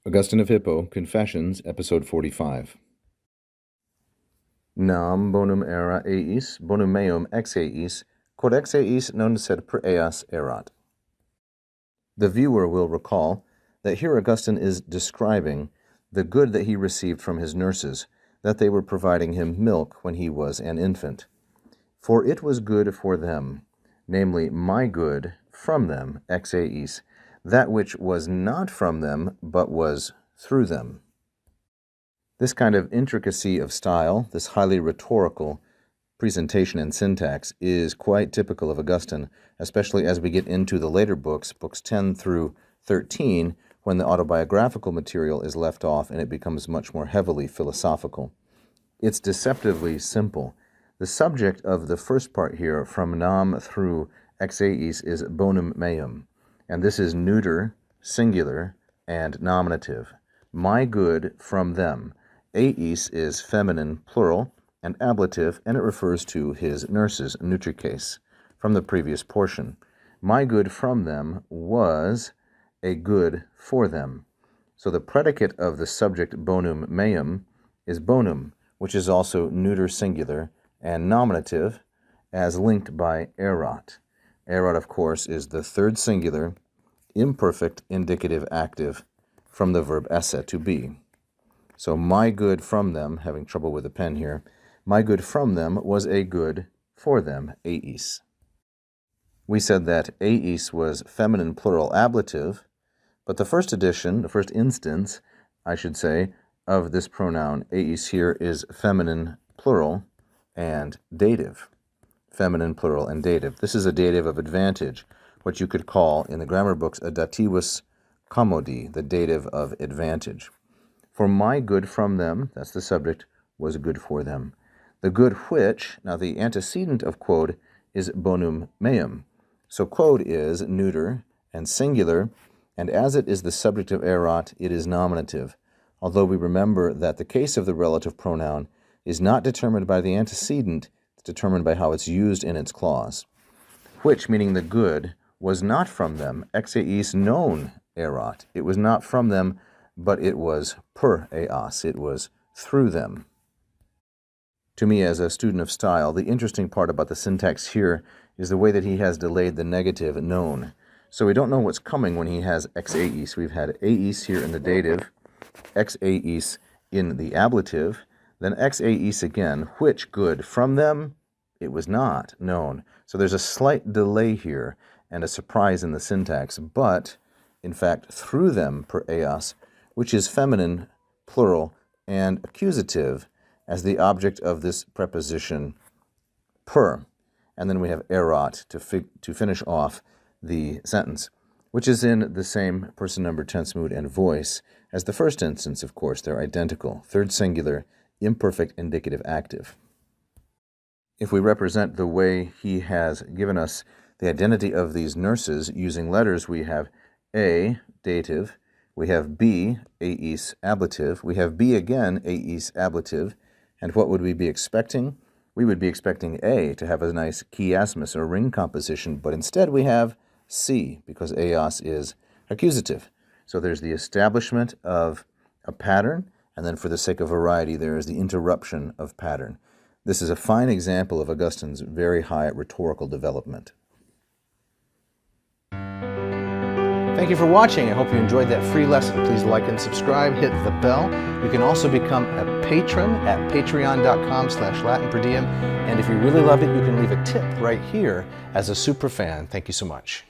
Augustine of Hippo, Confessions, Episode 45. Nam bonum era eis, bonum meum ex eis, quod ex eis non sed per eas erat. The viewer will recall that here Augustine is describing the good that he received from his nurses, that they were providing him milk when he was an infant. For it was good for them, namely my good from them, ex eis, that which was not from them, but was through them. This kind of intricacy of style, this highly rhetorical presentation and syntax, is quite typical of Augustine, especially as we get into the later books, books 10 through 13, when the autobiographical material is left off and it becomes much more heavily philosophical. It's deceptively simple. The subject of the first part here, from nam through ex eis, is bonum meum. And this is neuter, singular, and nominative. My good from them. Eis is feminine, plural, and ablative, and it refers to his nurses, intricacies, from the previous portion. My good from them was a good for them. So the predicate of the subject bonum meum is bonum, which is also neuter, singular, and nominative, as linked by erat. Erat, of course, is the third singular, imperfect indicative active from the verb esse, to be. So my good from them, having trouble with the pen here, my good from them was a good for them, eis. We said that eis was feminine plural ablative, but the first edition, the first instance, I should say, of this pronoun eis here is feminine plural and dative. Feminine plural and dative. This is a dative of advantage, what you could call, in the grammar books, a dativus commodi, the dative of advantage. For my good from them, that's the subject, was good for them. The good which, now the antecedent of quod is bonum meum. So quod is neuter and singular, and as it is the subject of erat, it is nominative, although we remember that the case of the relative pronoun is not determined by the antecedent, it's determined by how it's used in its clause. Which, meaning the good, was not from them, ex eis non erat. It was not from them, but it was per eas. It was through them. To me, as a student of style, the interesting part about the syntax here is the way that he has delayed the negative non. So we don't know what's coming when he has ex eis. We've had eis here in the dative, ex eis in the ablative, then ex eis again. Which good from them? It was not known. So there's a slight delay here and a surprise in the syntax, but in fact through them per eas, which is feminine, plural, and accusative as the object of this preposition per. And then we have erat to finish off the sentence, which is in the same person, number, tense, mood, and voice as the first instance, of course. They're identical. Third singular, imperfect indicative active. If we represent the way he has given us the identity of these nurses using letters, we have A, dative, we have B, eis, ablative, we have B again, eis, ablative, and what would we be expecting? We would be expecting A to have a nice chiasmus or ring composition, but instead we have C, because eos is accusative. So there's the establishment of a pattern, and then for the sake of variety, there is the interruption of pattern. This is a fine example of Augustine's very high rhetorical development. Thank you for watching. I hope you enjoyed that free lesson. Please like and subscribe, hit the bell. You can also become a patron at patreon.com/LatinPerDiem. And if you really loved it, you can leave a tip right here as a super fan. Thank you so much.